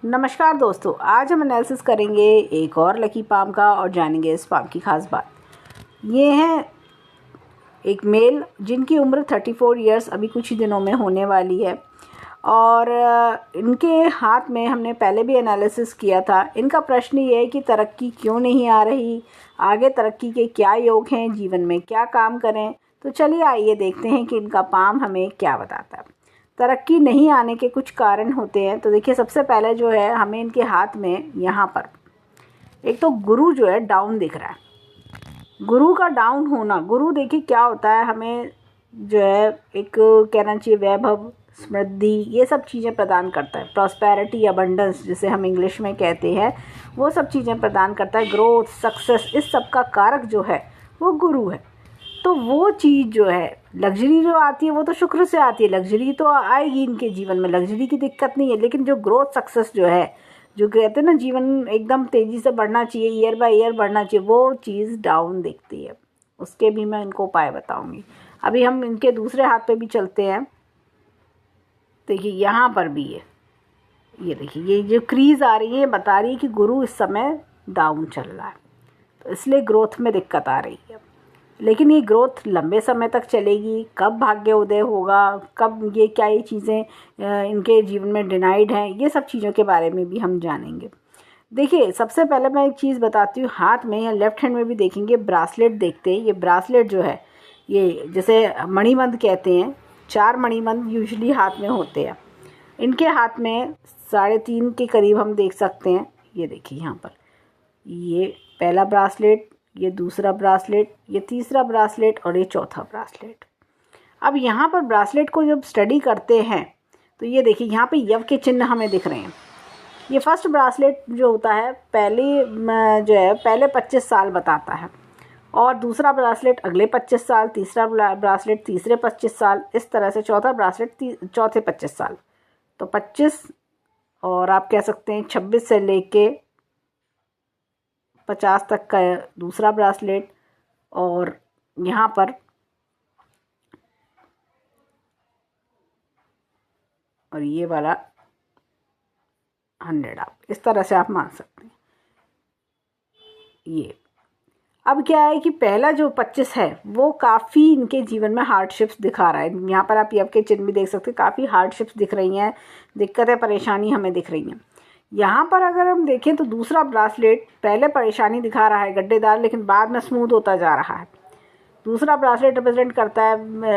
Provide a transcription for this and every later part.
नमस्कार दोस्तों, आज हम एनालिसिस करेंगे एक और लकी पाम का और जानेंगे इस पाम की खास बात। ये हैं एक मेल जिनकी उम्र 34 इयर्स अभी कुछ ही दिनों में होने वाली है और इनके हाथ में हमने पहले भी एनालिसिस किया था। इनका प्रश्न ये है कि तरक्की क्यों नहीं आ रही, आगे तरक्की के क्या योग हैं, जीवन में क्या काम करें। तो चलिए आइए देखते हैं कि इनका पाम हमें क्या बताता है। तरक्की नहीं आने के कुछ कारण होते हैं। तो देखिए, सबसे पहले जो है हमें इनके हाथ में यहाँ पर एक तो गुरु जो है डाउन दिख रहा है। गुरु का डाउन होना, गुरु देखिए क्या होता है, हमें जो है एक कहना चाहिए वैभव, समृद्धि, ये सब चीज़ें प्रदान करता है। प्रॉस्पेरिटी, अबंडेंस जिसे हम इंग्लिश में कहते हैं, वो सब चीज़ें प्रदान करता है। ग्रोथ, सक्सेस, इस सब का कारक जो है वो गुरु है। तो वो चीज़ जो है, लग्जरी जो आती है वो तो शुक्र से आती है। लग्जरी तो आएगी इनके जीवन में, लग्जरी की दिक्कत नहीं है। लेकिन जो ग्रोथ, सक्सेस जो है, जो कहते हैं ना जीवन एकदम तेज़ी से बढ़ना चाहिए, ईयर बाय ईयर बढ़ना चाहिए, वो चीज़ डाउन दिखती है। उसके भी मैं इनको उपाय बताऊंगी। अभी हम इनके दूसरे हाथ पे भी चलते हैं। देखिए यहाँ पर भी ये देखिए, ये जो क्रीज आ रही है बता रही है कि गुरु इस समय डाउन चल रहा है, तो इसलिए ग्रोथ में दिक्कत आ रही है। लेकिन ये ग्रोथ लंबे समय तक चलेगी। कब भाग्य उदय होगा, कब ये क्या ये चीज़ें इनके जीवन में डिनाइड हैं, ये सब चीज़ों के बारे में भी हम जानेंगे। देखिए, सबसे पहले मैं एक चीज़ बताती हूँ। हाथ में या लेफ्ट हैंड में भी देखेंगे ब्रासलेट देखते हैं। ये ब्रासलेट जो है, ये जैसे मणिबंध कहते हैं, 4 मणिबंध यूजुअली हाथ में होते हैं। इनके हाथ में 3.5 के करीब हम देख सकते हैं। ये देखिए यहाँ पर, ये पहला ब्रासलेट, ये दूसरा ब्रासलेट, ये तीसरा ब्रासलेट और ये चौथा ब्रासलेट। अब यहाँ पर ब्रासलेट को जब स्टडी करते हैं तो ये देखिए यहाँ पे यव के चिन्ह हमें दिख रहे हैं। ये फर्स्ट ब्रासलेट जो होता है पहले 25 साल बताता है, और दूसरा ब्रासलेट अगले 25 साल, तीसरा ब्रासलेट तीसरे 25 साल, इस तरह से चौथा ब्रासलेट चौथे 25 साल। तो 25 और आप कह सकते हैं 26 से लेके 50 तक का दूसरा ब्रासलेट, और यहाँ पर और ये वाला 100, आप इस तरह से आप मान सकते हैं। ये अब क्या है कि पहला जो 25 है वो काफ़ी इनके जीवन में हार्डशिप्स दिखा रहा है। यहाँ पर आप यव के चिन्ह भी देख सकते हैं, काफ़ी हार्डशिप्स दिख रही हैं, दिक्कतें, परेशानी हमें दिख रही हैं। यहाँ पर अगर हम देखें तो दूसरा ब्रासलेट पहले परेशानी दिखा रहा है, गड्ढेदार, लेकिन बाद में स्मूथ होता जा रहा है। दूसरा ब्रासलेट रिप्रेजेंट करता है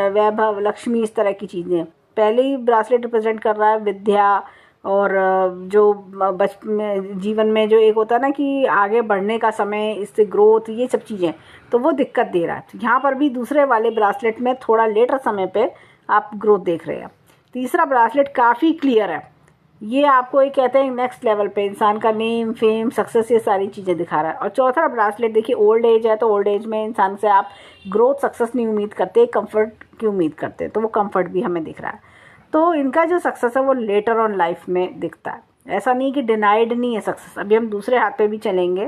वैभव, लक्ष्मी, इस तरह की चीज़ें। पहले ब्रासलेट रिप्रेजेंट कर रहा है विद्या और जो जीवन में जो एक होता है ना कि आगे बढ़ने का समय, इससे ग्रोथ, ये सब चीज़ें, तो वो दिक्कत दे रहा है। तो यहाँ पर भी दूसरे वाले ब्रासलेट में थोड़ा लेटर समय पे आप ग्रोथ देख रहे हैं। तीसरा ब्रासलेट काफ़ी क्लियर है, ये आपको एक कहते हैं नेक्स्ट लेवल पे इंसान का नेम, फेम, सक्सेस, ये सारी चीज़ें दिखा रहा है। और चौथा ब्रासलेट देखिए, ओल्ड एज है, तो ओल्ड एज में इंसान से आप ग्रोथ, सक्सेस नहीं उम्मीद करते, कंफर्ट की उम्मीद करते हैं, तो वो कंफर्ट भी हमें दिख रहा है। तो इनका जो सक्सेस है वो लेटर ऑन लाइफ में दिखता है, ऐसा नहीं कि डिनाइड नहीं है सक्सेस। अभी हम दूसरे हाथ पे भी चलेंगे।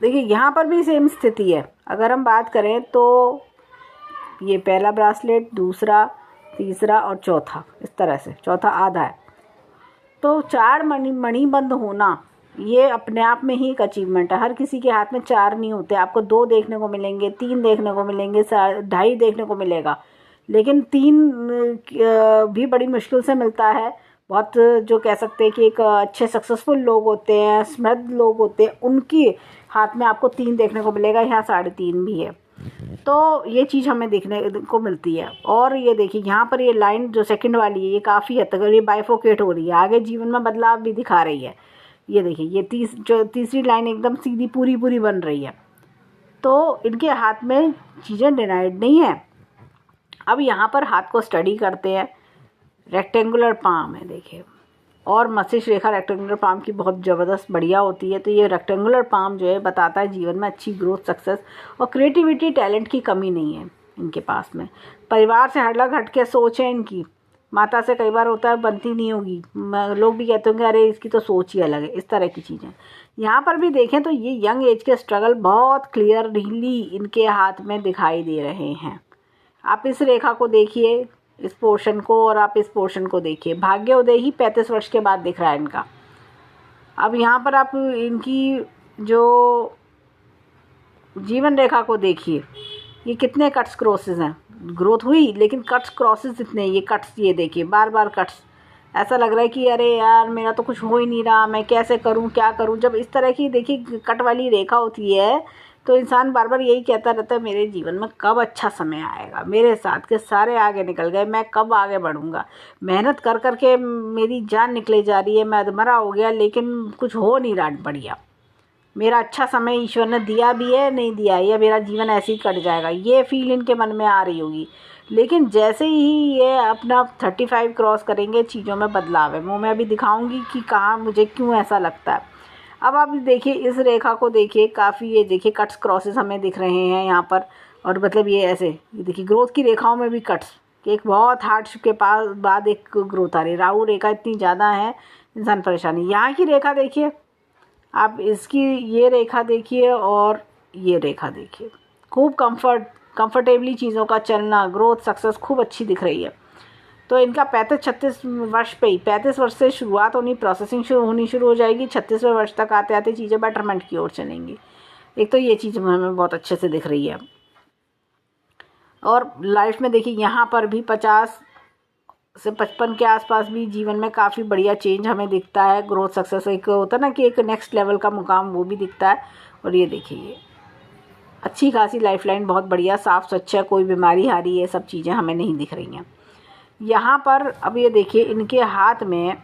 देखिए यहाँ पर भी सेम स्थिति है। अगर हम बात करें तो ये पहला ब्रासलेट, दूसरा, तीसरा और चौथा, इस तरह से चौथा आधा है। तो 4 मणिबंध होना ये अपने आप में ही एक अचीवमेंट है। हर किसी के हाथ में 4 नहीं होते, आपको 2 देखने को मिलेंगे, 3 देखने को मिलेंगे, 2.5 देखने को मिलेगा, लेकिन 3 भी बड़ी मुश्किल से मिलता है। बहुत जो कह सकते हैं कि एक अच्छे सक्सेसफुल लोग होते हैं, समृद्ध लोग होते हैं, उनके हाथ में आपको 3 देखने को मिलेगा, यहाँ 3.5 भी है। तो ये चीज़ हमें देखने को मिलती है। और ये देखिए यहाँ पर ये लाइन जो सेकंड वाली है, ये काफ़ी हद तक ये बाइफोकेट हो रही है, आगे जीवन में बदलाव भी दिखा रही है। ये देखिए, ये जो तीसरी लाइन एकदम सीधी पूरी बन रही है। तो इनके हाथ में चीज़ें डिनाइड नहीं है। अब यहाँ पर हाथ को स्टडी करते हैं। रेक्टेंगुलर पाम है देखिए, और मस्तिष्क रेखा रेक्टेंगुलर पाम की बहुत ज़बरदस्त बढ़िया होती है। तो ये रेक्टेंगुलर पाम जो है बताता है जीवन में अच्छी ग्रोथ, सक्सेस और क्रिएटिविटी, टैलेंट की कमी नहीं है इनके पास में। परिवार से अलग हट के सोच है इनकी। माता से कई बार होता है बनती नहीं होगी, लोग भी कहते होंगे अरे इसकी तो सोच ही अलग है, इस तरह की चीज़ें। यहाँ पर भी देखें तो ये यंग एज के स्ट्रगल बहुत क्लियरली इनके हाथ में दिखाई दे रहे हैं। आप इस रेखा को देखिए, इस पोर्शन को और आप इस पोर्शन को देखिए। भाग्य उदय ही 35 वर्ष के बाद दिख रहा है इनका। अब यहाँ पर आप इनकी जो जीवन रेखा को देखिए, ये कितने कट्स क्रॉसेस हैं। ग्रोथ हुई लेकिन कट्स क्रॉसेस इतने, ये कट्स, ये देखिए बार बार कट्स। ऐसा लग रहा है कि अरे यार मेरा तो कुछ हो ही नहीं रहा, मैं कैसे करूं, क्या करूं। जब इस तरह की देखिए कट वाली रेखा होती है तो इंसान बार बार यही कहता रहता है मेरे जीवन में कब अच्छा समय आएगा, मेरे साथ के सारे आगे निकल गए, मैं कब आगे बढ़ूंगा। मेहनत कर कर के मेरी जान निकले जा रही है, मैं अधमरा हो गया लेकिन कुछ हो नहीं रहा बढ़िया। मेरा अच्छा समय ईश्वर ने दिया भी है, नहीं दिया है, या मेरा जीवन ऐसे ही कट जाएगा, ये फील इनके मन में आ रही होगी। लेकिन जैसे ही ये अपना 35 क्रॉस करेंगे चीज़ों में बदलाव है। वो मैं अभी दिखाऊंगी कि कहाँ मुझे क्यों ऐसा लगता है। अब आप देखिए इस रेखा को देखिए, काफ़ी ये देखिए कट्स क्रॉसेस हमें दिख रहे हैं यहाँ पर। और मतलब ये ऐसे, ये देखिए ग्रोथ की रेखाओं में भी कट्स, कि एक बहुत हार्डशिप के पास बाद एक ग्रोथ आ रही है। राहु रेखा इतनी ज़्यादा है, इंसान परेशानी। यहाँ की रेखा देखिए आप, इसकी ये रेखा देखिए और ये रेखा देखिए, खूब कंफर्टेबली चीज़ों का चलना, ग्रोथ, सक्सेस खूब अच्छी दिख रही है। तो इनका 35-36 वर्ष पे ही, 35 वर्ष से शुरुआत होनी, प्रोसेसिंग होनी शुरू हो जाएगी। 36वें वर्ष तक आते आते चीज़ें बेटरमेंट की ओर चलेंगी। एक तो ये चीज़ हमें बहुत अच्छे से दिख रही है। और लाइफ में देखिए यहाँ पर भी 50 से 55 के आसपास भी जीवन में काफ़ी बढ़िया चेंज हमें दिखता है। ग्रोथ, सक्सेस, एक होता है ना कि एक नेक्स्ट लेवल का मुकाम, वो भी दिखता है। और ये देखिए ये अच्छी खासी लाइफ लाइन बहुत बढ़िया, साफ स्वच्छ है, कोई बीमारी हारी, ये सब चीज़ें हमें नहीं दिख रही हैं यहाँ पर। अब ये देखिए इनके हाथ में,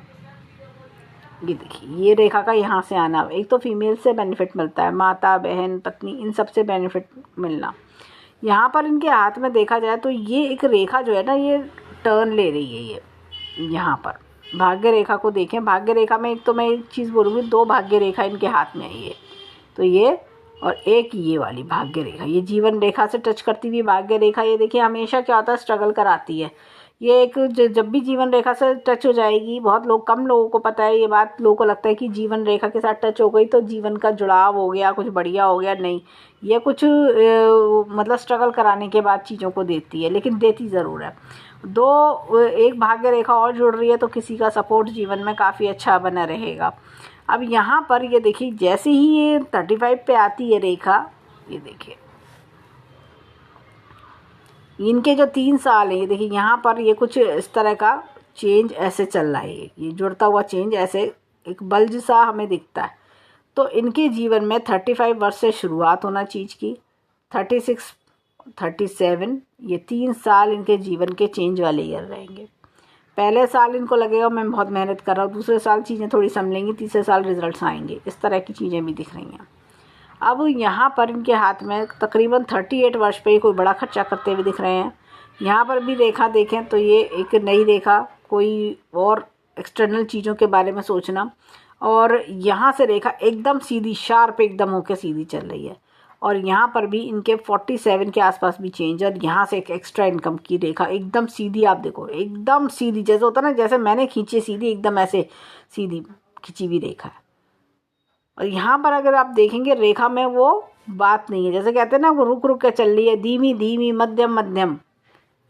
ये देखिए ये रेखा का यहाँ से आना, एक तो फीमेल से बेनिफिट मिलता है, माता, बहन, पत्नी, इन सब से बेनिफिट मिलना। यहाँ पर इनके हाथ में देखा जाए तो ये एक रेखा जो है ना, ये टर्न ले रही है। ये यहाँ पर भाग्य रेखा को देखें, भाग्य रेखा में एक तो मैं एक चीज़ बोलूँगी, 2 भाग्य रेखा इनके हाथ में है। ये तो ये और एक ये वाली भाग्य रेखा, ये जीवन रेखा से टच करती हुई भाग्य रेखा। ये देखिए हमेशा क्या होता है, स्ट्रगल कराती है। ये एक जब भी जीवन रेखा से टच हो जाएगी, बहुत लोग, कम लोगों को पता है ये बात, लोगों को लगता है कि जीवन रेखा के साथ टच हो गई तो जीवन का जुड़ाव हो गया, कुछ बढ़िया हो गया। नहीं, ये कुछ मतलब स्ट्रगल कराने के बाद चीज़ों को देती है, लेकिन देती ज़रूर है। एक भाग्य रेखा और जुड़ रही है तो किसी का सपोर्ट जीवन में काफ़ी अच्छा बना रहेगा। अब यहाँ पर ये देखिए जैसे ही ये 35 पे आती है रेखा, ये देखिए इनके जो 3 साल है, ये देखिए यहाँ पर ये कुछ इस तरह का चेंज ऐसे चल रहा है। ये जुड़ता हुआ चेंज ऐसे एक बल्ज सा हमें दिखता है। तो इनके जीवन में 35 वर्ष से शुरुआत होना चीज़ की, 36, 37, ये 3 साल इनके जीवन के चेंज वाले ईयर रहेंगे। पहले साल इनको लगेगा मैं बहुत मेहनत कर रहा हूँ, दूसरे साल चीज़ें थोड़ी संभलेंगी, तीसरे साल रिजल्ट्स आएंगे। इस तरह की चीज़ें भी दिख रही हैं। अब यहाँ पर इनके हाथ में तकरीबन 38 वर्ष पे ही कोई बड़ा खर्चा करते हुए दिख रहे हैं। यहाँ पर भी रेखा देखें तो ये एक नई रेखा, कोई और एक्सटर्नल चीज़ों के बारे में सोचना। और यहाँ से रेखा एकदम सीधी, शार्प एकदम होकर सीधी चल रही है। और यहाँ पर भी इनके 47 के आसपास भी चेंज, और यहाँ से एक एक्स्ट्रा इनकम की रेखा एकदम सीधी, आप देखो एकदम सीधी, जैसे होता ना, जैसे मैंने खींची सीधी, एकदम ऐसे सीधी खींची हुई रेखा है। और यहाँ पर अगर आप देखेंगे रेखा में वो बात नहीं है, जैसे कहते हैं ना वो रुक रुक के चल रही है, धीमी धीमी, मध्यम मध्यम।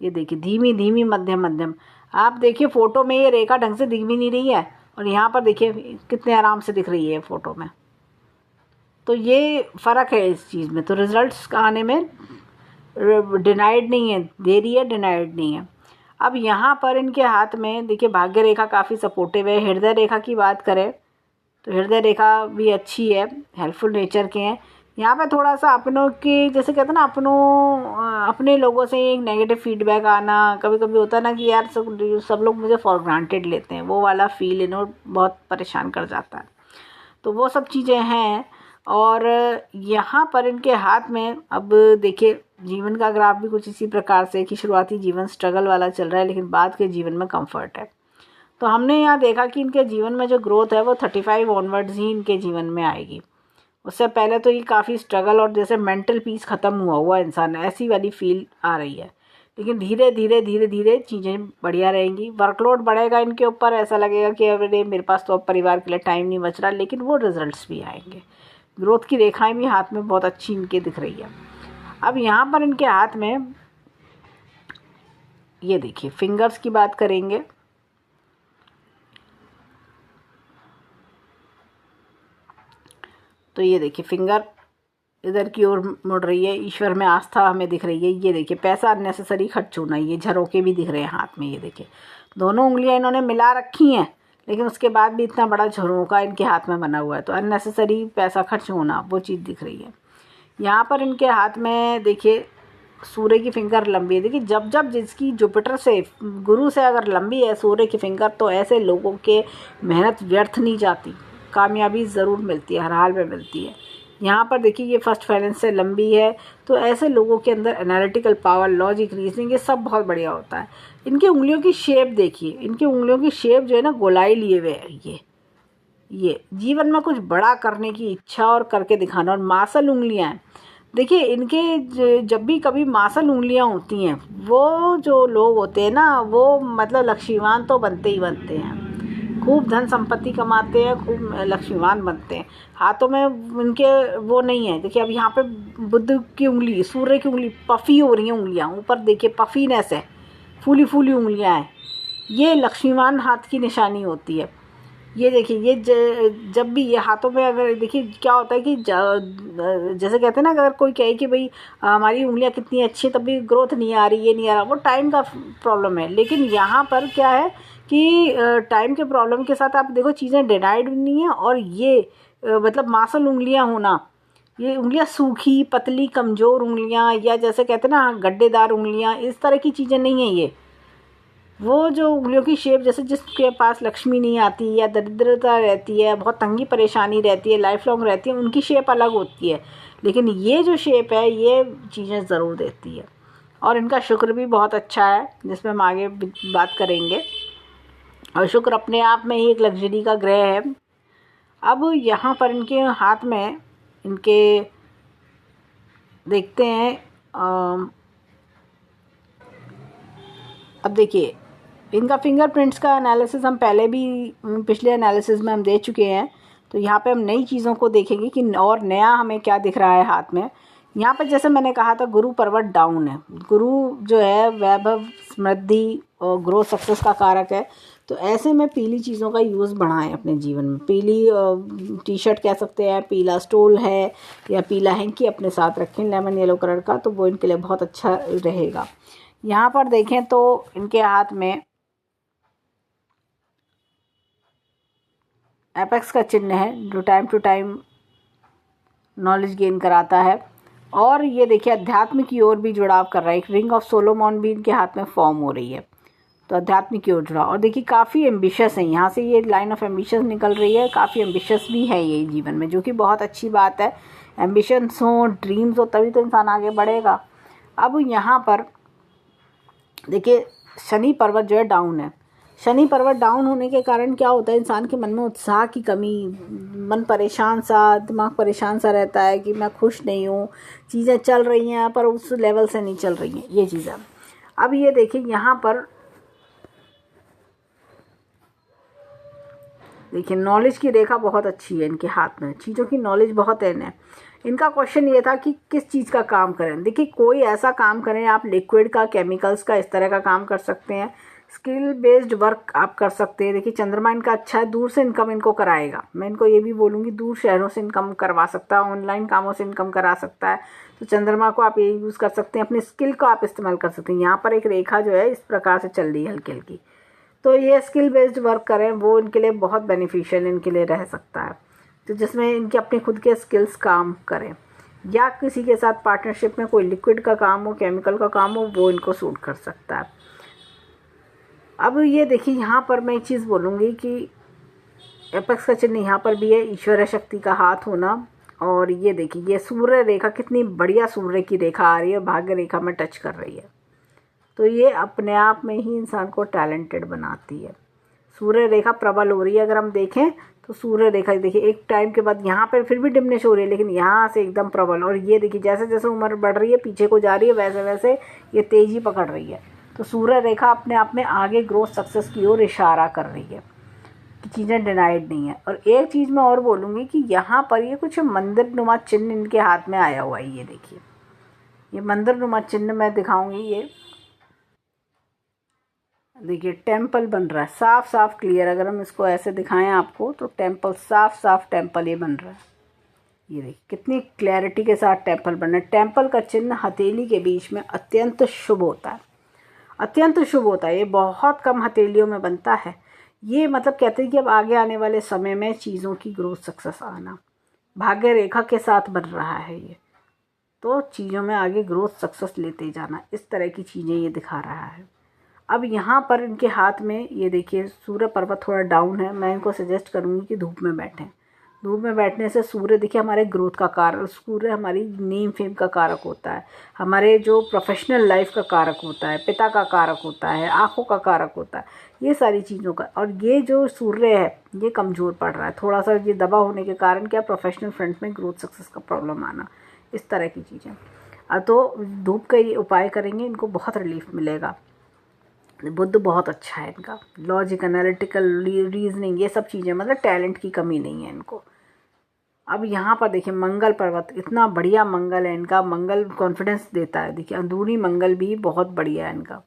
ये देखिए धीमी धीमी, मध्यम मध्यम। आप देखिए फ़ोटो में ये रेखा ढंग से दिख भी नहीं रही है, और यहाँ पर देखिए कितने आराम से दिख रही है फ़ोटो में। तो ये फ़र्क है इस चीज़ में। तो रिज़ल्ट्स आने में डिनाइड नहीं है, देरी है, डिनाइड नहीं है। अब यहाँ पर इनके हाथ में देखिए भाग्य रेखा काफ़ी सपोर्टिव है। हृदय रेखा की बात करें तो हृदय रेखा भी अच्छी है, हेल्पफुल नेचर के हैं। यहाँ पे थोड़ा सा अपनों के, जैसे कहते हैं ना, अपने लोगों से एक नेगेटिव फीडबैक आना, कभी कभी होता है ना कि यार सब लोग मुझे फॉर ग्रांटेड लेते हैं, वो वाला फील इन्हें बहुत परेशान कर जाता है। तो वो सब चीज़ें हैं। और यहाँ पर इनके हाथ में अब देखिए जीवन का ग्राफ भी कुछ इसी प्रकार से कि शुरुआती जीवन स्ट्रगल वाला चल रहा है, लेकिन बाद के जीवन में कंफर्ट है। तो हमने यहाँ देखा कि इनके जीवन में जो ग्रोथ है वो 35 ऑनवर्ड्स ही इनके जीवन में आएगी। उससे पहले तो ये काफ़ी स्ट्रगल और जैसे मेंटल पीस ख़त्म हुआ इंसान, ऐसी वाली फील आ रही है। लेकिन धीरे धीरे धीरे धीरे चीज़ें बढ़िया रहेंगी। वर्कलोड बढ़ेगा इनके ऊपर, ऐसा लगेगा कि अरे मेरे पास तो अब परिवार के लिए टाइम नहीं बच रहा, लेकिन वो रिजल्ट्स भी आएंगे। ग्रोथ की रेखाएँ भी हाथ में बहुत अच्छी इनके दिख रही है। अब यहाँ पर इनके हाथ में ये देखिए फिंगर्स की बात करेंगे, तो ये देखिए फिंगर इधर की ओर मुड़ रही है, ईश्वर में आस्था हमें दिख रही है। ये देखिए पैसा अननेसेसरी खर्च होना, ये झरोके भी दिख रहे हैं हाथ में। ये देखिए दोनों उंगलियां इन्होंने मिला रखी हैं, लेकिन उसके बाद भी इतना बड़ा झरोका इनके हाथ में बना हुआ है, तो अननेसेसरी पैसा खर्च होना वो चीज़ दिख रही है। यहाँ पर इनके हाथ में देखिए सूर्य की फिंगर लंबी है। देखिए जब जब जिसकी जुपिटर से, गुरु से अगर लंबी है सूर्य की फिंगर, तो ऐसे लोगों के मेहनत व्यर्थ नहीं जाती, कामयाबी ज़रूर मिलती है, हर हाल में मिलती है। यहाँ पर देखिए ये फर्स्ट फाइनेंस से लंबी है, तो ऐसे लोगों के अंदर एनालिटिकल पावर, लॉजिक, रीजनिंग, ये सब बहुत बढ़िया होता है। इनकी उंगलियों की शेप देखिए, इनकी उंगलियों की शेप जो है ना गोलाई लिए हुए है। ये जीवन में कुछ बड़ा करने की इच्छा और करके दिखाना। और मासल उंगलियां हैं, देखिए इनके जब भी कभी मासल उंगलियां होती हैं, वो जो लोग होते हैं ना, वो मतलब लक्ष्मीवान तो बनते ही बनते हैं, खूब धन संपत्ति कमाते हैं, खूब लक्ष्मीवान बनते हैं। हाथों में इनके वो नहीं है। देखिए अब यहाँ पे बुध की उंगली, सूर्य की उंगली पफी हो रही हैं उंगलियाँ, ऊपर देखिए पफीनेस है, फूली फूली उंगलियाँ हैं, ये लक्ष्मीवान हाथ की निशानी होती है। ये देखिए ये जब भी ये हाथों में, अगर देखिए क्या होता है कि जैसे कहते हैं ना, अगर कोई कहे कि भाई हमारी उंगलियां कितनी अच्छी, तब भी ग्रोथ नहीं आ रही, ये नहीं आ रहा, वो टाइम का प्रॉब्लम है। लेकिन यहाँ पर क्या है कि टाइम के प्रॉब्लम के साथ आप देखो चीज़ें डिनाइड नहीं है। और ये मतलब मासल उंगलियां होना, ये उंगलियां सूखी पतली कमज़ोर उंगलियां, या जैसे कहते हैं ना गड्ढेदार उंगलियां, इस तरह की चीज़ें नहीं है। ये वो जो उंगलियों की शेप, जैसे जिसके पास लक्ष्मी नहीं आती या दरिद्रता रहती है, बहुत तंगी परेशानी रहती है, लाइफ लॉन्ग रहती है, उनकी शेप अलग होती है। लेकिन ये जो शेप है ये चीज़ें ज़रूर देती है। और इनका शुक्र भी बहुत अच्छा है, जिसमें हम आगे बात करेंगे। और शुक्र अपने आप में ही एक लग्जरी का ग्रह है। अब यहाँ पर इनके हाथ में इनके देखते हैं, अब देखिए इनका फिंगरप्रिंट्स का एनालिसिस हम पहले भी पिछले एनालिसिस में हम दे चुके हैं। तो यहाँ पे हम नई चीज़ों को देखेंगे कि और नया हमें क्या दिख रहा है हाथ में। यहाँ पर जैसे मैंने कहा था गुरु पर्वत डाउन है, गुरु जो है वैभव, समृद्धि और ग्रोथ, सक्सेस का कारक है। तो ऐसे में पीली चीज़ों का यूज़ बढ़ाएं अपने जीवन में। पीली टी शर्ट कह सकते हैं, पीला स्टोल है, या पीला हैंकी अपने साथ रखें लेमन येलो कलर का, तो वो इनके लिए बहुत अच्छा रहेगा। यहाँ पर देखें तो इनके हाथ में एपेक्स का चिन्ह है, जो time to time knowledge gain कराता है। और ये देखिए अध्यात्म की ओर भी जुड़ाव कर रहा है, एक रिंग ऑफ सोलोमॉन भी इनके हाथ में फॉर्म हो रही है, तो अध्यात्म की ओर जुड़ा। और देखिए काफ़ी एम्बिशियस है, यहाँ से ये लाइन ऑफ एम्बिशियस निकल रही है, काफ़ी एम्बिशियस भी है ये जीवन में, जो कि बहुत अच्छी बात है। एम्बिशंस हो, ड्रीम्स हो, तभी तो इंसान आगे बढ़ेगा। अब यहाँ पर देखिए शनि पर्वत जो है डाउन है। शनि पर्वत डाउन होने के कारण क्या होता है, इंसान के मन में उत्साह की कमी, मन परेशान सा, दिमाग परेशान सा रहता है कि मैं खुश नहीं हूँ, चीज़ें चल रही हैं पर उस लेवल से नहीं चल रही हैं, ये चीज़ें। अब ये देखिए यहाँ पर देखिए नॉलेज की रेखा बहुत अच्छी है इनके हाथ में, चीज़ों की नॉलेज बहुत है इन्हें। इनका क्वेश्चन ये था कि किस चीज़ का काम करें। देखिए कोई ऐसा काम करें, आप लिक्विड का, केमिकल्स का, इस तरह का काम कर सकते हैं। स्किल बेस्ड वर्क आप कर सकते हैं। देखिए चंद्रमा इनका अच्छा है, दूर से इनकम इनको कराएगा। मैं इनको ये भी बोलूँगी दूर शहरों से इनकम करवा सकता है, ऑनलाइन कामों से इनकम करा सकता है। तो चंद्रमा को आप ये यूज़ कर सकते हैं, अपनी स्किल को आप इस्तेमाल कर सकते हैं। यहाँ पर एक रेखा जो है इस प्रकार से चल रही है हल्की हल्की, तो ये स्किल बेस्ड वर्क करें, वो इनके लिए बहुत बेनिफिशियल इनके लिए रह सकता है। तो जिसमें इनके अपने खुद के स्किल्स काम करें, या किसी के साथ पार्टनरशिप में कोई लिक्विड का काम हो, केमिकल का काम हो, वो इनको सूट कर सकता है। अब ये देखिए यहाँ पर मैं एक चीज़ बोलूँगी कि एपेक्स का चिन्ह यहाँ पर भी है, ईश्वर शक्ति का हाथ होना। और ये देखिए ये सूर्य रेखा कितनी बढ़िया सूर्य की रेखा आ रही है, भाग्य रेखा में टच कर रही है, तो ये अपने आप में ही इंसान को टैलेंटेड बनाती है। सूर्य रेखा प्रबल हो रही है, अगर हम देखें तो सूर्य रेखा देखिए एक टाइम के बाद यहाँ पर फिर भी डिमनिश हो रही है, लेकिन यहाँ से एकदम प्रबल। और ये देखिए जैसे जैसे उम्र बढ़ रही है, पीछे को जा रही है, वैसे वैसे ये तेज़ी पकड़ रही है। तो सूर्य रेखा अपने आप में आगे ग्रोथ, सक्सेस की ओर इशारा कर रही है कि चीज़ें डिनाइड नहीं है। और एक चीज़ मैं और बोलूँगी कि यहाँ पर ये कुछ मंदिर नुमा चिन्ह इनके हाथ में आया हुआ है। ये देखिए ये मंदिर नुमा चिन्ह मैं दिखाऊँगी, ये देखिए टेम्पल बन रहा है, साफ साफ क्लियर। अगर हम इसको ऐसे दिखाएं आपको तो टेम्पल, साफ साफ टेम्पल ये बन रहा है। ये देखिए कितनी क्लैरिटी के साथ टेम्पल बन रहा है। टेम्पल का चिन्ह हथेली के बीच में अत्यंत शुभ होता है, अत्यंत शुभ होता है। ये बहुत कम हथेलियों में बनता है। ये मतलब कहते हैं कि अब आगे आने वाले समय में चीज़ों की ग्रोथ सक्सेस आना, भाग्य रेखा के साथ बन रहा है ये, तो चीज़ों में आगे ग्रोथ सक्सेस लेते जाना, इस तरह की चीज़ें ये दिखा रहा है। अब यहाँ पर इनके हाथ में ये देखिए सूर्य पर्वत थोड़ा डाउन है। मैं इनको सजेस्ट करूँगी कि धूप में बैठें। धूप में बैठने से सूर्य देखिए हमारे ग्रोथ का कारक, सूर्य हमारी नेम फेम का कारक होता है, हमारे जो प्रोफेशनल लाइफ का कारक होता है, पिता का कारक होता है, आँखों का कारक होता है, ये सारी चीज़ों का। और ये जो सूर्य है ये कमज़ोर पड़ रहा है थोड़ा सा, ये दबा होने के कारण क्या प्रोफेशनल फ्रंट में ग्रोथ सक्सेस का प्रॉब्लम आना, इस तरह की चीज़ें। तो धूप का ये उपाय करेंगे, इनको बहुत रिलीफ मिलेगा। बुद्ध बहुत अच्छा है इनका, लॉजिक, एनालिटिकल रीजनिंग, ये सब चीज़ें, मतलब टैलेंट की कमी नहीं है इनको। अब यहाँ पर देखिए मंगल पर्वत, इतना बढ़िया मंगल है इनका। मंगल कॉन्फिडेंस देता है। देखिए अंदरूनी मंगल भी बहुत बढ़िया है इनका,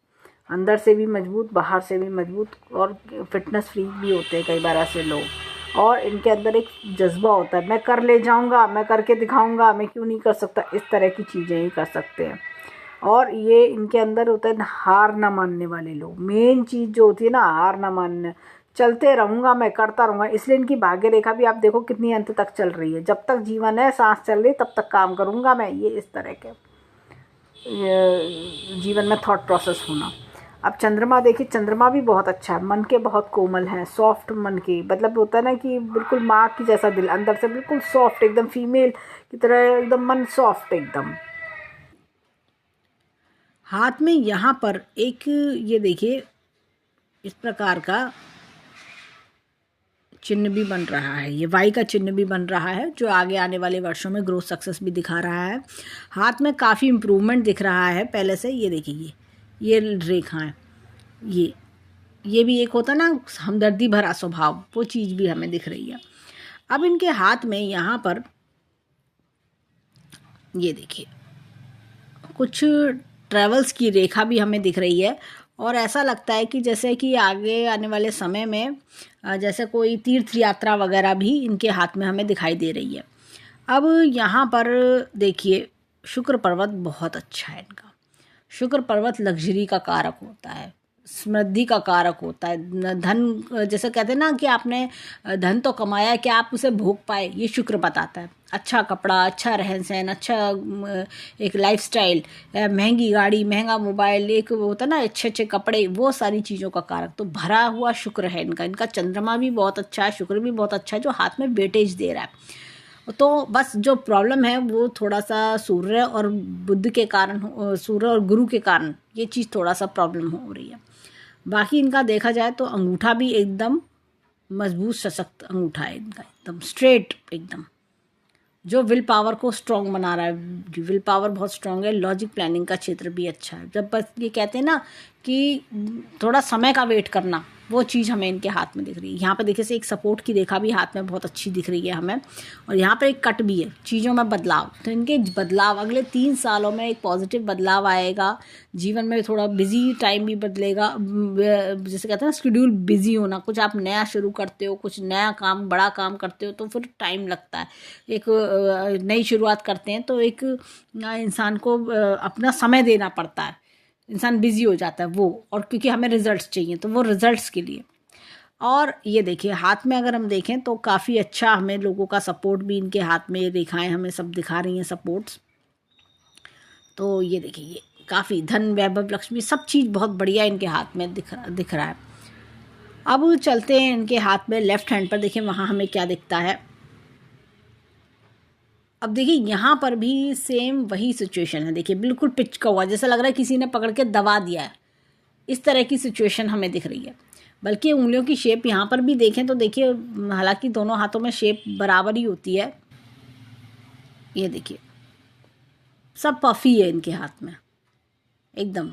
अंदर से भी मजबूत, बाहर से भी मजबूत, और फिटनेस फ्रीक भी होते हैं कई बार ऐसे लोग। और इनके अंदर एक जज्बा होता है, मैं कर ले जाऊँगा, मैं करके दिखाऊँगा, मैं क्यों नहीं कर सकता, इस तरह की चीज़ें ही कर सकते हैं। और ये इनके अंदर होता है हार ना मानने वाले लोग। मेन चीज़ जो होती है ना, हार ना मानना, चलते रहूँगा, मैं करता रहूँगा। इसलिए इनकी भाग्य रेखा भी आप देखो कितनी अंत तक चल रही है। जब तक जीवन है, सांस चल रही, तब तक काम करूँगा मैं, ये इस तरह के जीवन में थॉट प्रोसेस होना। अब चंद्रमा देखिए, चंद्रमा भी बहुत अच्छा है, मन के बहुत कोमल हैं, सॉफ्ट मन के, मतलब होता है ना कि बिल्कुल माँ की जैसा दिल, अंदर से बिल्कुल सॉफ्ट, एकदम फीमेल की तरह, एकदम मन सॉफ्ट एकदम। हाथ में यहाँ पर एक ये देखिए इस प्रकार का चिन्ह भी बन रहा है, ये वाई का चिन्ह भी बन रहा है, जो आगे आने वाले वर्षों में ग्रोथ सक्सेस भी दिखा रहा है। हाथ में काफ़ी इम्प्रूवमेंट दिख रहा है पहले से। ये देखिए ये रेखाएं, ये भी एक होता ना हमदर्दी भरा स्वभाव, वो चीज़ भी हमें दिख रही है। अब इनके हाथ में यहाँ पर ये देखिए कुछ ट्रेवल्स की रेखा भी हमें दिख रही है, और ऐसा लगता है कि जैसे कि आगे आने वाले समय में जैसे कोई तीर्थ यात्रा वगैरह भी इनके हाथ में हमें दिखाई दे रही है। अब यहाँ पर देखिए शुक्र पर्वत बहुत अच्छा है इनका। शुक्र पर्वत लग्जरी का कारक होता है, समृद्धि का कारक होता है। धन, जैसे कहते हैं ना कि आपने धन तो कमाया, कि आप उसे भोग पाए, ये शुक्र बताता है। अच्छा कपड़ा, अच्छा रहन सहन, अच्छा एक लाइफस्टाइल, महंगी गाड़ी, महंगा मोबाइल, एक होता है ना अच्छे अच्छे कपड़े, वो सारी चीज़ों का कारक तो भरा हुआ शुक्र है इनका। इनका चंद्रमा भी बहुत अच्छा है, शुक्र भी बहुत अच्छा है, जो हाथ में वेटेज दे रहा है। तो बस जो प्रॉब्लम है वो थोड़ा सा सूर्य और बुध के कारण, सूर्य और गुरु के कारण ये चीज़ थोड़ा सा प्रॉब्लम हो रही है। बाकी इनका देखा जाए तो अंगूठा भी एकदम मजबूत सशक्त अंगूठा है इनका, एकदम स्ट्रेट, एकदम जो विल पावर को स्ट्रॉन्ग बना रहा है। विल पावर बहुत स्ट्रॉन्ग है। लॉजिक प्लानिंग का क्षेत्र भी अच्छा है। जब बस ये कहते हैं ना कि थोड़ा समय का वेट करना, वो चीज़ हमें इनके हाथ में दिख रही है। यहाँ पे देखिए से एक सपोर्ट की रेखा भी हाथ में बहुत अच्छी दिख रही है हमें, और यहाँ पर एक कट भी है, चीज़ों में बदलाव। तो इनके बदलाव अगले 3 सालों में एक पॉजिटिव बदलाव आएगा जीवन में। थोड़ा बिजी टाइम भी बदलेगा, जैसे कहते हैं ना शेड्यूल बिजी होना, कुछ आप नया शुरू करते हो, कुछ नया काम, बड़ा काम करते हो तो फिर टाइम लगता है। एक नई शुरुआत करते हैं तो एक इंसान को अपना समय देना पड़ता है, इंसान बिजी हो जाता है वो, और क्योंकि हमें रिजल्ट्स चाहिए तो वो रिजल्ट्स के लिए। और ये देखिए हाथ में अगर हम देखें तो काफ़ी अच्छा हमें लोगों का सपोर्ट भी इनके हाथ में, रेखाएं हमें सब दिखा रही हैं सपोर्ट्स। तो ये देखिए ये काफ़ी धन, वैभव, लक्ष्मी, सब चीज़ बहुत बढ़िया इनके हाथ में दिख रहा है। अब चलते हैं इनके हाथ में लेफ्ट हैंड पर, देखिए वहाँ हमें क्या दिखता है। अब देखिए यहाँ पर भी सेम वही सिचुएशन है। देखिए बिल्कुल पिचका हुआ, जैसा लग रहा है किसी ने पकड़ के दबा दिया है, इस तरह की सिचुएशन हमें दिख रही है। बल्कि उंगलियों की शेप यहाँ पर भी देखें तो देखिए, हालांकि दोनों हाथों में शेप बराबर ही होती है। ये देखिए सब पफी है इनके हाथ में, एकदम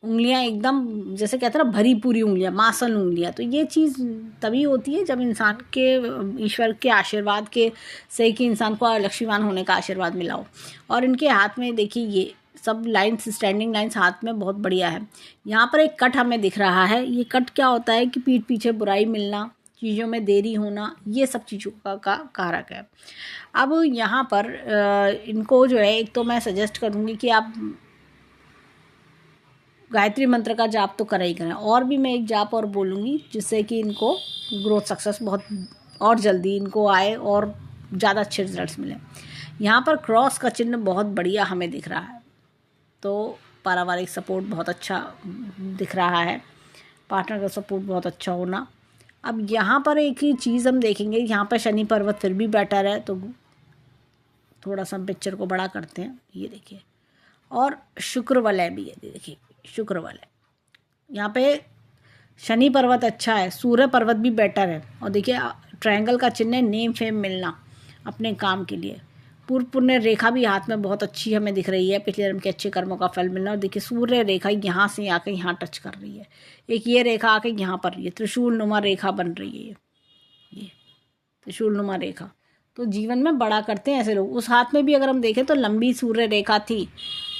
उंगलियां एकदम जैसे कहते हैं ना भरी पूरी उंगलियां, मासल उंगलियां। तो ये चीज़ तभी होती है जब इंसान के ईश्वर के आशीर्वाद के से कि इंसान को लक्ष्मीवान होने का आशीर्वाद मिला हो। और इनके हाथ में देखिए ये सब लाइन्स, स्टैंडिंग लाइन्स हाथ में बहुत बढ़िया है। यहाँ पर एक कट हमें दिख रहा है। ये कट क्या होता है कि पीठ पीछे बुराई मिलना, चीज़ों में देरी होना, ये सब चीज़ों का कारक है। अब यहाँ पर इनको जो है, एक तो मैं सजेस्ट करूँगी कि आप गायत्री मंत्र का जाप तो करें ही करें, और भी मैं एक जाप और बोलूँगी जिससे कि इनको ग्रोथ सक्सेस बहुत और जल्दी इनको आए और ज़्यादा अच्छे रिजल्ट्स मिले। यहाँ पर क्रॉस का चिन्ह बहुत बढ़िया हमें दिख रहा है, तो पारिवारिक सपोर्ट बहुत अच्छा दिख रहा है, पार्टनर का सपोर्ट बहुत अच्छा होना। अब यहाँ पर एक ही चीज़ हम देखेंगे, यहाँ पर शनि पर्वत फिर भी बेटर है, तो थोड़ा सा हम पिक्चर को बड़ा करते हैं, ये देखिए, और शुक्र वलय भी है, देखिए शुक्र वलय, यहाँ पे शनि पर्वत अच्छा है, सूर्य पर्वत भी बेटर है, और देखिए ट्रायंगल का चिन्ह, नेम फेम मिलना अपने काम के लिए, पूर्व पुण्य रेखा भी हाथ में बहुत अच्छी हमें दिख रही है, पिछले जन्म के अच्छे कर्मों का फल मिलना। और देखिए सूर्य रेखा यहाँ से आकर यहाँ टच कर रही है, एक ये रेखा आके यहाँ पर, ये त्रिशूल नुमा रेखा बन रही है, ये त्रिशूल नुमा रेखा, तो जीवन में बड़ा करते हैं ऐसे लोग। उस हाथ में भी अगर हम देखें तो लंबी सूर्य रेखा थी,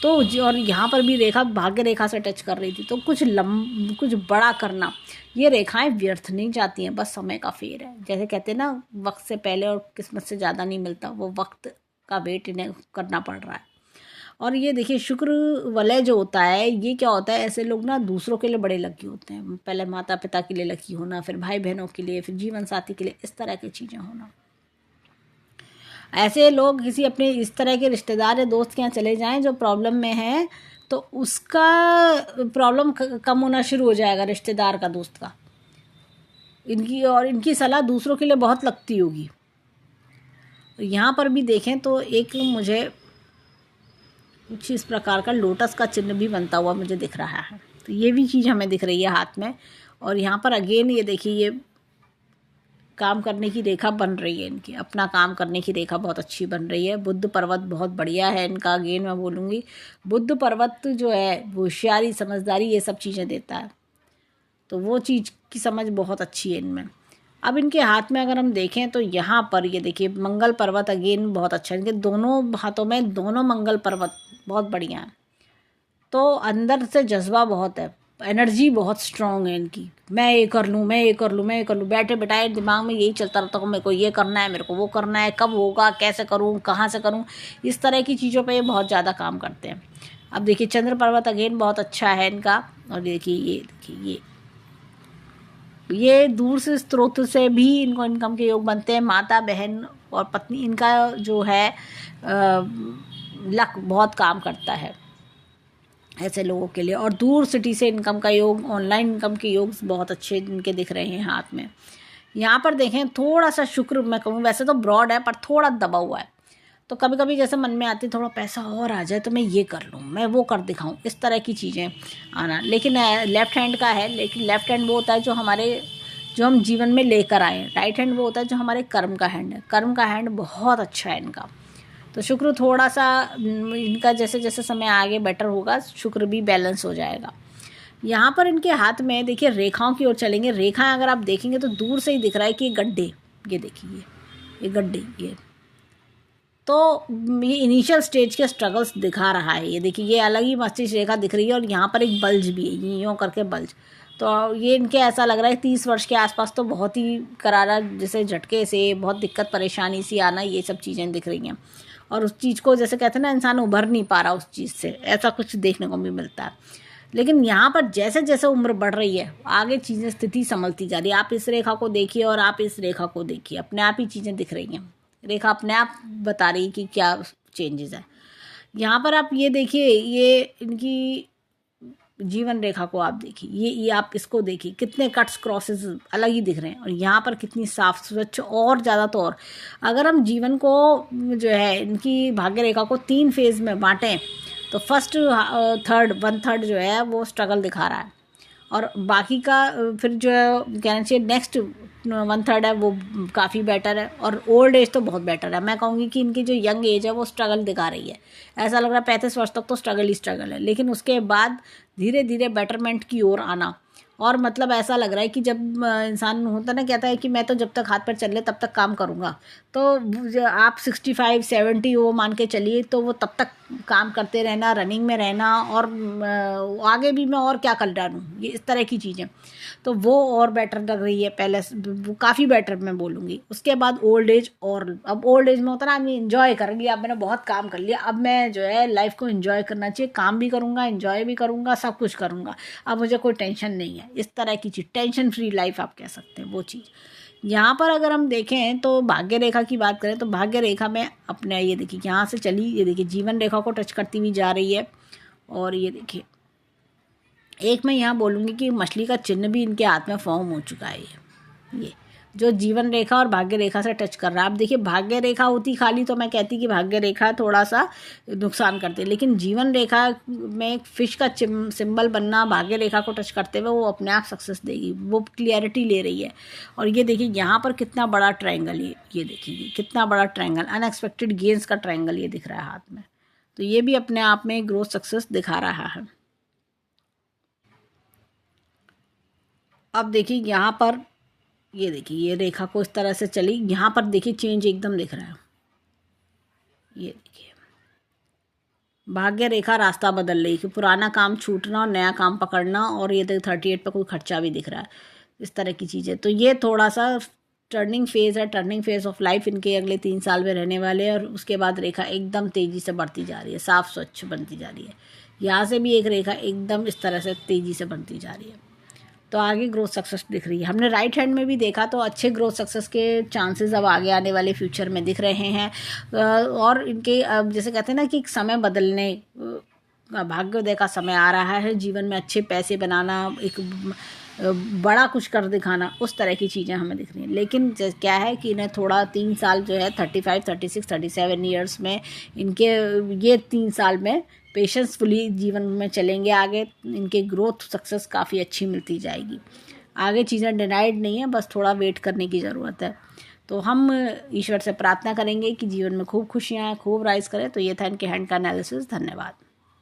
तो और यहाँ पर भी रेखा भाग्य रेखा से टच कर रही थी, तो कुछ बड़ा करना, ये रेखाएं व्यर्थ नहीं जाती हैं, बस समय का फेर है। जैसे कहते हैं ना, वक्त से पहले और किस्मत से ज़्यादा नहीं मिलता, वो वक्त का वेट इन्हें करना पड़ रहा है। और ये देखिए शुक्र वलय जो होता है, ये क्या होता है, ऐसे लोग ना दूसरों के लिए बड़े लकी होते हैं, पहले माता पिता के लिए लकी होना, फिर भाई बहनों के लिए, फिर जीवन साथी के लिए, इस तरह की चीज़ें होना। ऐसे लोग किसी अपने इस तरह के रिश्तेदार या दोस्त के यहाँ चले जाएं जो प्रॉब्लम में है, तो उसका प्रॉब्लम कम होना शुरू हो जाएगा, रिश्तेदार का, दोस्त का। इनकी सलाह दूसरों के लिए बहुत लगती होगी। यहाँ पर भी देखें तो एक मुझे कुछ इस प्रकार का लोटस का चिन्ह भी बनता हुआ मुझे दिख रहा है, तो ये भी चीज़ हमें दिख रही है हाथ में। और यहाँ पर अगेन ये देखिए, ये काम करने की रेखा बन रही है इनकी, अपना काम करने की रेखा बहुत अच्छी बन रही है। बुद्ध पर्वत बहुत बढ़िया है इनका, अगेन मैं बोलूँगी बुद्ध पर्वत जो है वो होशियारी, समझदारी, ये सब चीज़ें देता है, तो वो चीज़ की समझ बहुत अच्छी है इनमें। अब इनके हाथ में अगर हम देखें तो यहाँ पर ये देखिए मंगल पर्वत अगेन बहुत अच्छा है, इनके दोनों हाथों में दोनों मंगल पर्वत बहुत बढ़िया है, तो अंदर से जज्बा बहुत है, एनर्जी बहुत स्ट्रांग है इनकी, मैं ये कर लूँ, मैं ये कर लूँ, मैं ये कर लूँ, बैठे बैठाए दिमाग में यही चलता रहता है, मेरे को ये करना है, मेरे को वो करना है, कब होगा, कैसे करूँ, कहाँ से करूँ, इस तरह की चीज़ों पे ये बहुत ज़्यादा काम करते हैं। अब देखिए चंद्र पर्वत अगेन बहुत अच्छा है इनका, और देखिए ये दूर से स्रोत से भी इनको इनकम के योग बनते हैं, माता बहन और पत्नी, इनका जो है लक बहुत काम करता है ऐसे लोगों के लिए। और दूर सिटी से इनकम का योग, ऑनलाइन इनकम के योग बहुत अच्छे इनके दिख रहे हैं हाथ में। यहाँ पर देखें थोड़ा सा शुक्र, मैं कहूँ वैसे तो ब्रॉड है पर थोड़ा दबा हुआ है, तो कभी कभी जैसे मन में आती थोड़ा पैसा और आ जाए तो मैं ये कर लूँ, मैं वो कर दिखाऊँ, इस तरह की चीज़ें आना। लेकिन लेफ्ट हैंड का है, लेकिन लेफ्ट हैंड वो होता है जो हम जीवन में लेकर आए, राइट हैंड वो होता है जो हमारे कर्म का हैंड है। कर्म का हैंड बहुत अच्छा है इनका, तो शुक्र थोड़ा सा इनका जैसे जैसे समय आगे बेटर होगा, शुक्र भी बैलेंस हो जाएगा। यहाँ पर इनके हाथ में देखिए रेखाओं की ओर चलेंगे, रेखाएं अगर आप देखेंगे तो दूर से ही दिख रहा है कि ये गड्ढे, ये देखिए ये गड्ढे, ये तो ये इनिशियल स्टेज के स्ट्रगल्स दिखा रहा है। ये देखिए ये अलग ही मस्तिष्क रेखा दिख रही है, और यहाँ पर एक बल्ज भी है, यूँ करके बल्ज, तो ये इनके ऐसा लग रहा है 30 वर्ष के आसपास तो बहुत ही करारा, जैसे झटके से बहुत दिक्कत परेशानी सी आना, ये सब चीज़ें दिख रही हैं। और उस चीज़ को जैसे कहते हैं ना, इंसान उभर नहीं पा रहा उस चीज़ से, ऐसा कुछ देखने को भी मिलता है। लेकिन यहाँ पर जैसे जैसे उम्र बढ़ रही है, आगे चीज़ें, स्थिति संभलती जा रही है। आप इस रेखा को देखिए और आप इस रेखा को देखिए, अपने आप ही चीज़ें दिख रही हैं, रेखा अपने आप बता रही है कि क्या चेंजेस है। यहाँ पर आप ये देखिए, ये इनकी जीवन रेखा को आप देखिए, ये आप इसको देखिए, कितने कट्स क्रॉसेस अलग ही दिख रहे हैं, और यहाँ पर कितनी साफ स्वच्छ, और ज़्यादा तो और अगर हम जीवन को जो है इनकी भाग्य रेखा को 3 फेज़ में बांटें तो फर्स्ट 1/3 जो है वो स्ट्रगल दिखा रहा है, और बाकी का फिर जो है कहना चाहिए नेक्स्ट 1/3 है वो काफ़ी बेटर है, और ओल्ड एज तो बहुत बेटर है। मैं कहूँगी कि इनकी जो यंग एज है वो स्ट्रगल दिखा रही है, ऐसा लग रहा है 35 वर्ष तक तो स्ट्रगल ही स्ट्रगल है, लेकिन उसके बाद धीरे धीरे बेटरमेंट की ओर आना और मतलब ऐसा लग रहा है कि जब इंसान होता ना, कहता है कि मैं तो जब तक हाथ पर चल रहे तब तक काम करूँगा, तो आप 65-70 वो मान के चलिए, तो वो तब तक काम करते रहना, रनिंग में रहना, और आगे भी मैं और क्या कर डालूँ, ये इस तरह की चीज़ें, तो वो और बेटर लग रही है पहले, वो काफ़ी बेटर मैं बोलूँगी। उसके बाद ओल्ड एज, और अब ओल्ड एज में होता ना आदमी इन्जॉय कर लिया, अब मैंने बहुत काम कर लिया, अब मैं जो है लाइफ को इन्जॉय करना चाहिए, काम भी करूँगा, इन्जॉय भी करूँगा, सब कुछ करूँगा, अब मुझे कोई टेंशन नहीं है, इस तरह की चीज़, टेंशन फ्री लाइफ आप कह सकते हैं वो चीज़। यहाँ पर अगर हम देखें तो भाग्य रेखा की बात करें, तो भाग्य रेखा में अपने ये देखिए यहाँ से चली, ये देखिए जीवन रेखा को टच करती हुई जा रही है, और ये देखिए एक मैं यहाँ बोलूँगी कि मछली का चिन्ह भी इनके हाथ में फॉर्म हो चुका है, ये जो जीवन रेखा और भाग्य रेखा से टच कर रहा है। आप देखिए भाग्य रेखा होती खाली तो मैं कहती कि भाग्य रेखा थोड़ा सा नुकसान करती है, लेकिन जीवन रेखा में एक फिश का सिंबल बनना भाग्य रेखा को टच करते हुए वो अपने आप सक्सेस देगी, वो क्लियरिटी ले रही है। और ये देखिए यहाँ पर कितना बड़ा ट्रायंगल, ये देखिए कितना बड़ा ट्रायंगल, अनएक्सपेक्टेड गेंस का ट्रायंगल ये दिख रहा है हाथ में, तो ये भी अपने आप में ग्रोथ सक्सेस दिखा रहा है। अब देखिए यहाँ पर, ये देखिए ये रेखा को इस तरह से चली, यहाँ पर देखिए चेंज एकदम दिख रहा है, ये देखिए भाग्य रेखा रास्ता बदल रही कि पुराना काम छूटना और नया काम पकड़ना, और ये देखिए 38 पर कोई खर्चा भी दिख रहा है, इस तरह की चीज़ें। तो ये थोड़ा सा टर्निंग फेज़ है, टर्निंग फेज़ ऑफ लाइफ इनके अगले 3 साल में रहने वाले हैं। और उसके बाद रेखा एकदम तेज़ी से बढ़ती जा रही है, साफ स्वच्छ बनती जा रही है, यहाँ से भी एक रेखा एकदम इस तरह से तेज़ी से बनती जा रही है, तो आगे ग्रोथ सक्सेस दिख रही है। हमने राइट हैंड में भी देखा तो अच्छे ग्रोथ सक्सेस के चांसेस अब आगे आने वाले फ्यूचर में दिख रहे हैं। और इनके जैसे कहते हैं ना कि समय बदलने, भाग्योदय का समय आ रहा है, जीवन में अच्छे पैसे बनाना, एक बड़ा कुछ कर दिखाना, उस तरह की चीज़ें हमें दिख रही हैं। लेकिन क्या है कि इन्हें थोड़ा 3 साल जो है 35, 36, 37 ईयर्स में इनके, ये 3 साल में पेशेंसफुली जीवन में चलेंगे आगे, इनके ग्रोथ सक्सेस काफ़ी अच्छी मिलती जाएगी। आगे चीज़ें डिनाइड नहीं है, बस थोड़ा वेट करने की ज़रूरत है। तो हम ईश्वर से प्रार्थना करेंगे कि जीवन में खूब खुशियाँ आएँ, खूब राइज करें। तो ये था इनके हैंड का एनालिसिस। धन्यवाद।